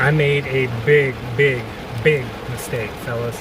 I made a big mistake, fellas.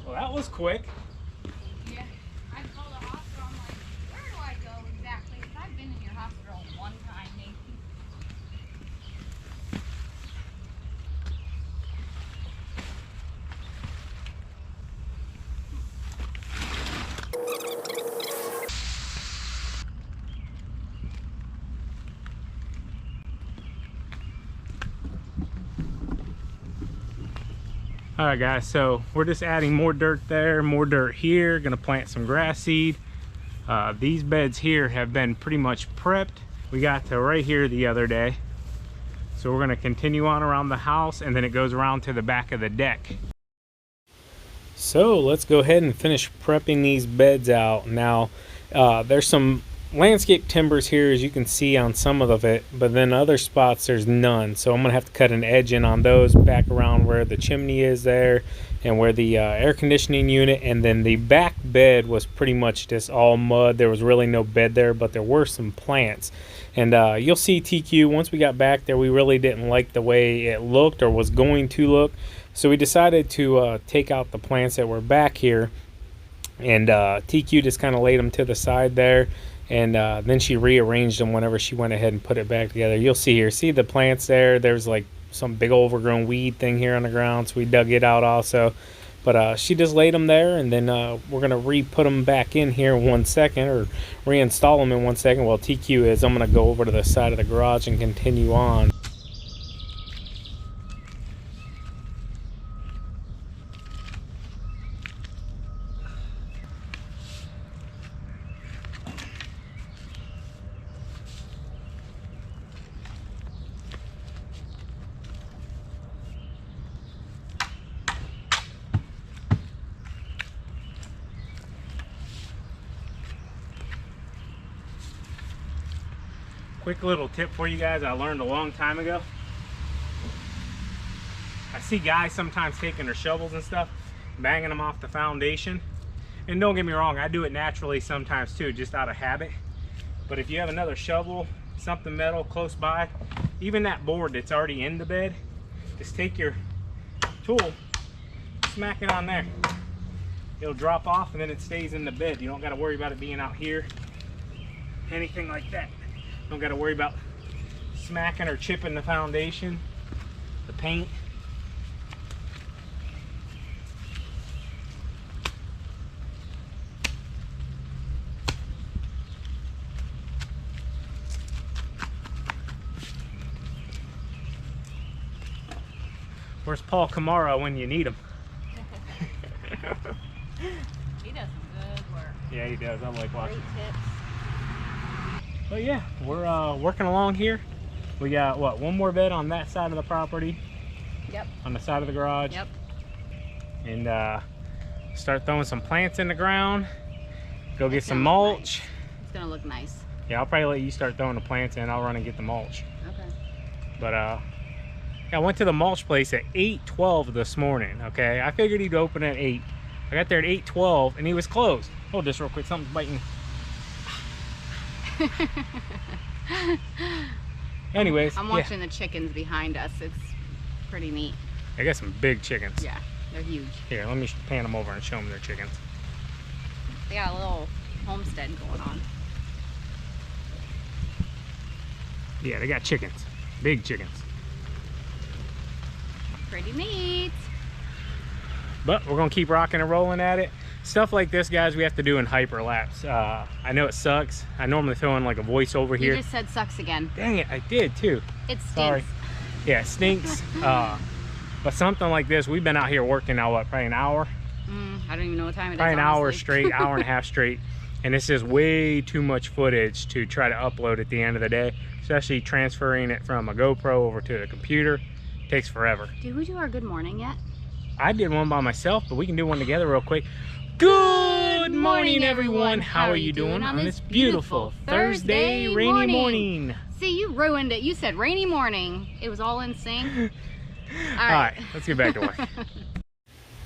Well, that was quick. Yeah, I called the hospital. I'm like, where do I go exactly? Because I've been in your hospital one time, maybe. All right, guys, so we're just adding more dirt there, more dirt here. Gonna plant some grass seed. These beds here have been pretty much prepped. We got to right here the other day. So we're gonna continue on around the house, and then it goes around to the back of the deck. So let's go ahead and finish prepping these beds out. Now, there's some landscape timbers here, as you can see on some of it, but then other spots there's none. So I'm gonna have to cut an edge in on those back around where the chimney is there and where the air conditioning unit, and then the back bed was pretty much just all mud. There was really no bed there, but there were some plants. And you'll see TQ, once we got back there, we really didn't like the way it looked or was going to look. So we decided to take out the plants that were back here, and TQ just kind of laid them to the side there, and then she rearranged them whenever she went ahead and put it back together. You'll see here, see the plants there, there's like some big overgrown weed thing here on the ground, so we dug it out also. But she just laid them there, and then we're going to re-put them back in here in 1 second, or reinstall them in 1 second. While TQ is, I'm going to go over to the side of the garage and continue on. Quick little tip for you guys I learned a long time ago. I see guys sometimes taking their shovels and stuff, banging them off the foundation. And don't get me wrong, I do it naturally sometimes too, just out of habit. But if you have another shovel, something metal close by, even that board that's already in the bed, just take your tool, smack it on there. It'll drop off and then it stays in the bed. You don't got to worry about it being out here, anything like that. Don't got to worry about smacking or chipping the foundation, the paint. Where's Paul Kamara when you need him? He does some good work. Yeah, he does. I like watching. Great tips. But yeah, we're working along here. We got what, one more bed on that side of the property. Yep. On the side of the garage. Yep. And start throwing some plants in the ground. Go get some mulch. mulch. Nice. It's gonna look nice. Yeah, I'll probably let you start throwing the plants in. I'll run and get the mulch. Okay. But yeah, I went to the mulch place at 8:12 this morning. Okay, I figured he'd open at 8. I got there at 8:12 and he was closed. Hold this real quick. Something's biting. Anyways, I'm watching the chickens behind us. It's pretty neat. I got some big chickens. Yeah, they're huge. Here, let me pan them over and show them their chickens. They got a little homestead going on. Yeah, they got chickens. Big chickens. Pretty neat. But we're gonna keep rocking and rolling at it. Stuff like this, guys, we have to do in hyperlapse. I know it sucks. I normally throw in like a voiceover here. You just said sucks again. Dang it, I did too. It stinks. Sorry. Yeah, it stinks. But something like this, we've been out here working now, what, probably an hour? I don't even know what time it is. Probably an hour honestly. straight, hour and a half straight. And it's just way too much footage to try to upload at the end of the day, especially transferring it from a GoPro over to the computer. It takes forever. Did we do our good morning yet? I did one by myself, but we can do one together real quick. Good morning, everyone. How are you doing on this beautiful Thursday rainy morning? See, you ruined it. You said rainy morning. It was all in sync. All right, let's get back to work.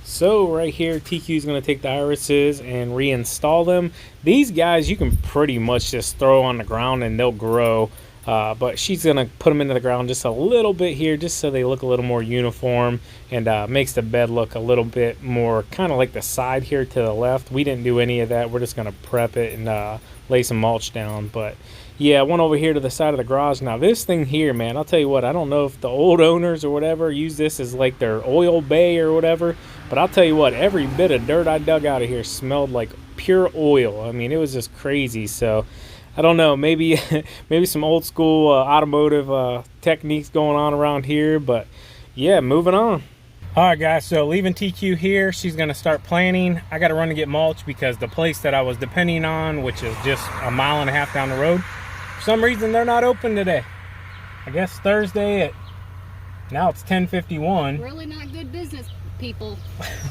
So right here, TQ is going to take the irises and reinstall them. These guys you can pretty much just throw on the ground and they'll grow. But she's going to put them into the ground just a little bit here, just so they look a little more uniform, and makes the bed look a little bit more kind of like the side here to the left. We didn't do any of that. We're just going to prep it and lay some mulch down. But yeah, I went over here to the side of the garage. Now this thing here, man, I'll tell you what, I don't know if the old owners or whatever use this as like their oil bay or whatever, but I'll tell you what, every bit of dirt I dug out of here smelled like pure oil. I mean, it was just crazy. So I don't know, maybe maybe some old school automotive techniques going on around here, but yeah, moving on. All right, guys, so leaving TQ here, she's gonna start planting. I gotta run to get mulch because the place that I was depending on, which is just a mile and a half down the road, for some reason they're not open today. I guess Thursday at, now it's 10:51. Really not good business, people.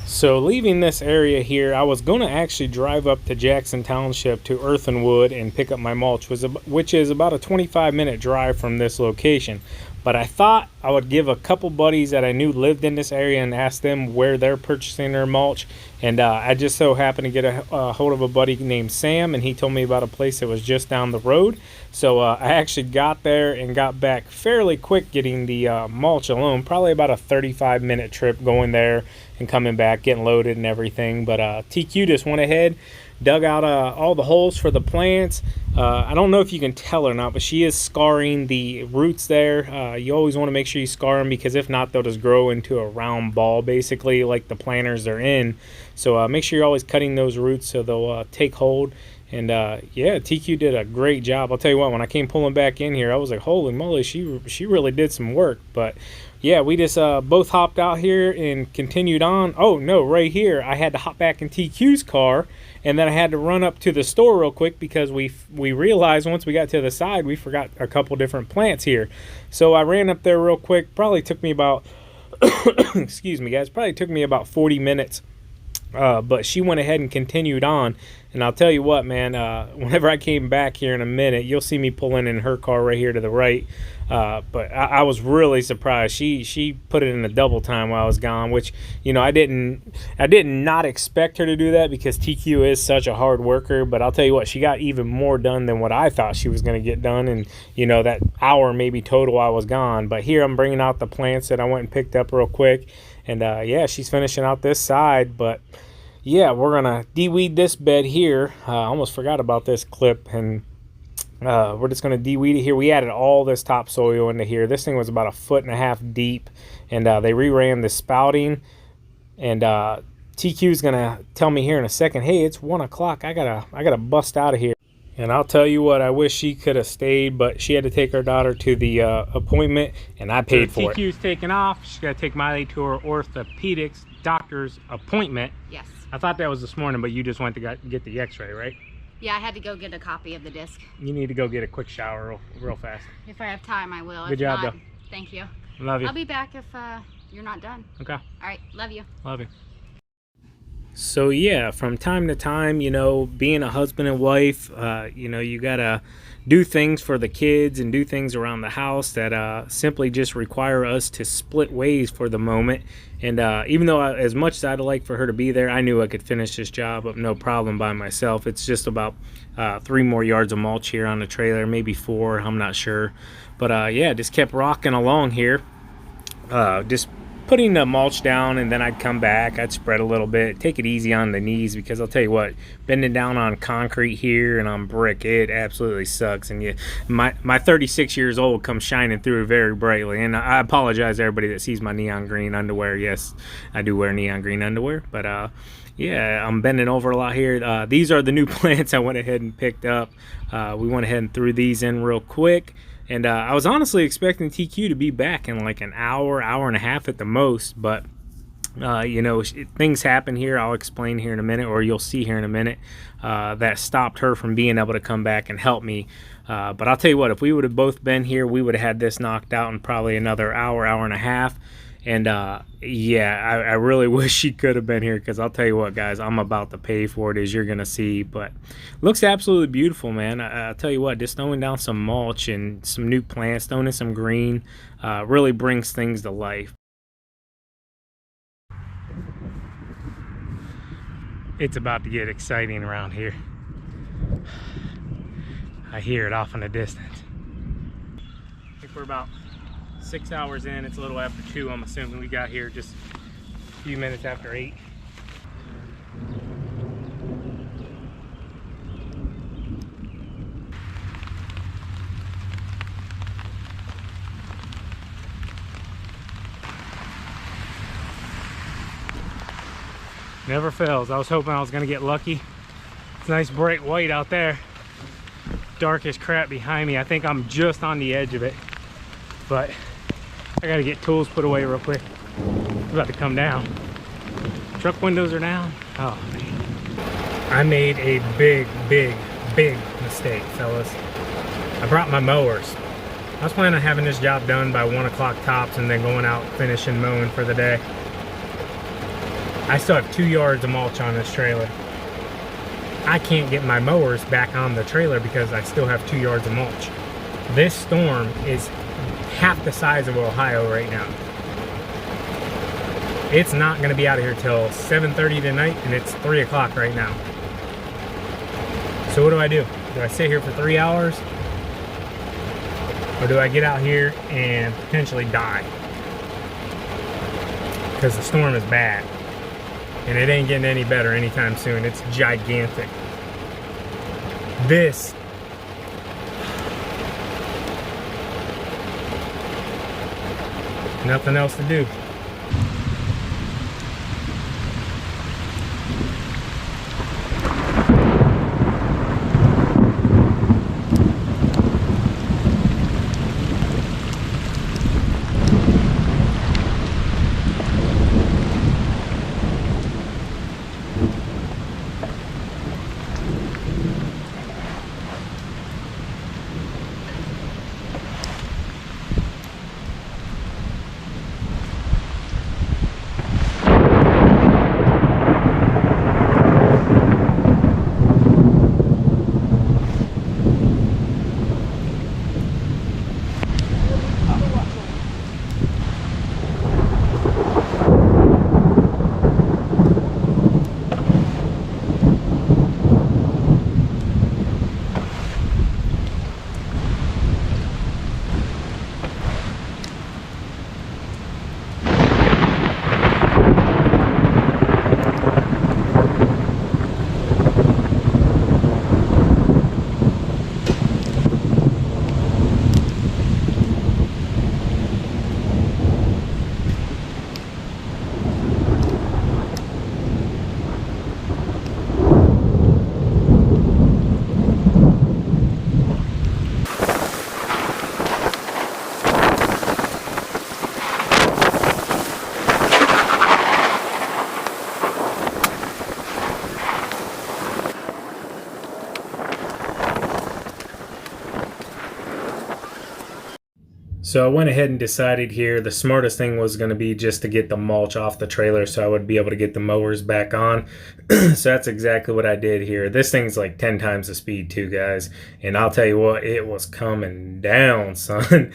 So leaving this area here, I was going to actually drive up to Jackson Township to Earthenwood and pick up my mulch, which is about a 25-minute drive from this location. But I thought I would give a couple buddies that I knew lived in this area and ask them where they're purchasing their mulch. And I just so happened to get a hold of a buddy named Sam, and he told me about a place that was just down the road. So I actually got there and got back fairly quick getting the mulch alone. Probably about a 35-minute trip going there and coming back, getting loaded and everything. But TQ just went ahead, dug out all the holes for the plants. I don't know if you can tell or not, but she is scarring the roots there. You always want to make sure you scar them, because if not, they'll just grow into a round ball, basically, like the planters are in. So make sure you're always cutting those roots so they'll take hold. And yeah, TQ did a great job. I'll tell you what, when I came pulling back in here, I was like, holy moly, she really did some work. But yeah, we just both hopped out here and continued on. Oh no, right here, I had to hop back in TQ's car, and then I had to run up to the store real quick because we realized once we got to the side, we forgot a couple different plants here. So I ran up there real quick. Probably took me about excuse me, guys, probably took me about 40 minutes. But she went ahead and continued on. And I'll tell you what, man, whenever I came back here in a minute, you'll see me pulling in her car right here to the right. But I was really surprised. She put it in a double time while I was gone, which, you know, I did not expect her to do that because TQ is such a hard worker. But I'll tell you what, she got even more done than what I thought she was going to get done. And, you know, that hour maybe total I was gone. But here I'm bringing out the plants that I went and picked up real quick. And yeah, she's finishing out this side. But yeah, we're gonna de-weed this bed here. I almost forgot about this clip, and we're just gonna de-weed it here. We added all this topsoil into here. This thing was about 1.5 feet deep, and they re-ran the spouting. And TQ's gonna tell me here in a second, hey, it's 1 o'clock. I gotta bust out of here. And I'll tell you what, I wish she could have stayed, but she had to take her daughter to the appointment, and I paid for it. TQ's taking off. She's got to take Miley to her orthopedics doctor's appointment. Yes. I thought that was this morning, but you just went to get the x-ray, right? Yeah, I had to go get a copy of the disc. You need to go get a quick shower real fast. If I have time, I will. Good job, not, though. Thank you. Love you. I'll be back if you're not done. Okay. All right, love you. Love you. So yeah, from time to time, you know, being a husband and wife, you know, you gotta do things for the kids and do things around the house that simply just require us to split ways for the moment. And even though as much as I'd like for her to be there, I knew I could finish this job up no problem by myself. It's just about 3 more yards of mulch here on the trailer, maybe 4, I'm not sure. But yeah, just kept rocking along here. Just putting the mulch down, and then I'd come back, I'd spread a little bit, take it easy on the knees, because I'll tell you what, bending down on concrete here and on brick, it absolutely sucks. And my 36 years old comes shining through very brightly. And I apologize to everybody that sees my neon green underwear. Yes, I do wear neon green underwear, but yeah, I'm bending over a lot here. These are the new plants I went ahead and picked up. We went ahead and threw these in real quick. And I was honestly expecting TQ to be back in like an hour, hour and a half at the most. But, you know, things happen here. I'll explain here in a minute, or you'll see here in a minute, that stopped her from being able to come back and help me. But I'll tell you what, if we would have both been here, we would have had this knocked out in probably another hour, hour and a half. And yeah, I really wish she could have been here, because I'll tell you what, guys, I'm about to pay for it, as you're gonna see. But looks absolutely beautiful, man. I'll tell you what, just throwing down some mulch and some new plants, throwing in some green, really brings things to life. It's about to get exciting around here. I hear it off in the distance. I think we're about 6 hours in. It's a little after 2. I'm assuming we got here just a few minutes after 8. Never fails. I was hoping I was gonna get lucky. It's nice bright white out there. Dark as crap behind me. I think I'm just on the edge of it, but I gotta get tools put away real quick. It's about to come down. Truck windows are down. Oh man. I made a big mistake, fellas. I brought my mowers. I was planning on having this job done by 1 o'clock tops and then going out finishing mowing for the day. I still have 2 yards of mulch on this trailer. I can't get my mowers back on the trailer because I still have 2 yards of mulch. This storm is half the size of Ohio right now. It's not going to be out of here till 7:30 tonight, and it's 3 o'clock right now. So what do? Do I sit here for 3 hours? Or do I get out here and potentially die? Because the storm is bad. And it ain't getting any better anytime soon. It's gigantic. This nothing else to do. So I went ahead and decided here the smartest thing was going to be just to get the mulch off the trailer so I would be able to get the mowers back on. So that's exactly what I did here. This thing's like 10 times the speed too, guys. And I'll tell you what, it was coming down, son.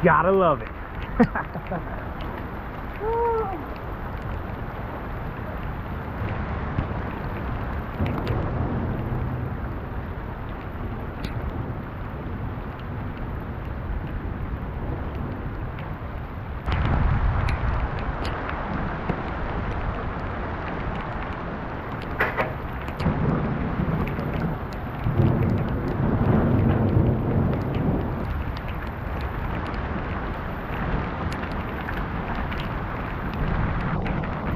Gotta love it.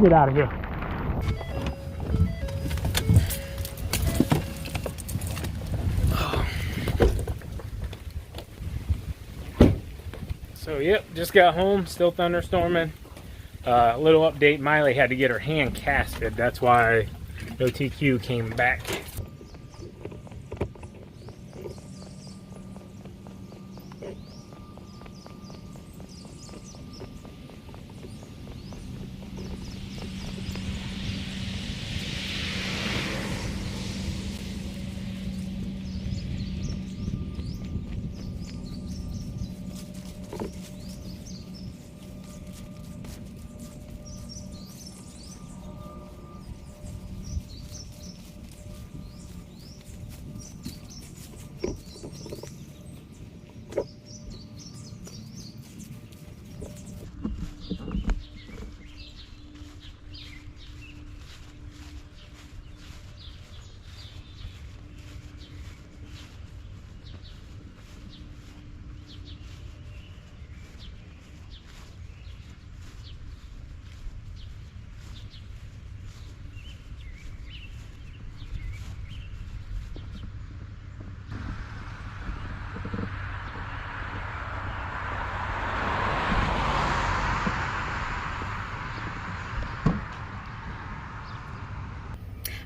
Get out of here. So yep, just got home, still thunderstorming. Little update, Miley had to get her hand casted. That's why no TQ came back.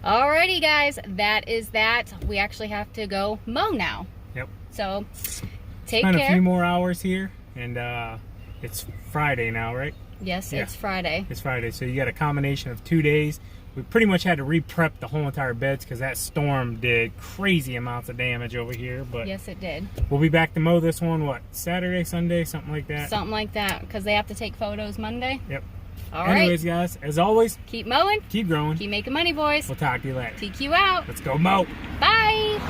Alrighty guys, that is that. We actually have to go mow now. Yep. So take Spent care. a few more hours here, and it's Friday now, right? Yes, Yeah. it's Friday. It's Friday, so you got a combination of 2 days. We pretty much had to re-prep the whole entire beds because that storm did crazy amounts of damage over here. But Yes, it did. we'll be back to mow this one, what, Saturday, Sunday, something like that? Something like that, because they have to take photos Monday. Yep. All right. Anyways, guys, as always, Keep mowing. keep growing. Keep making money, boys. We'll talk to you later. TQ out. Let's go mow. Bye.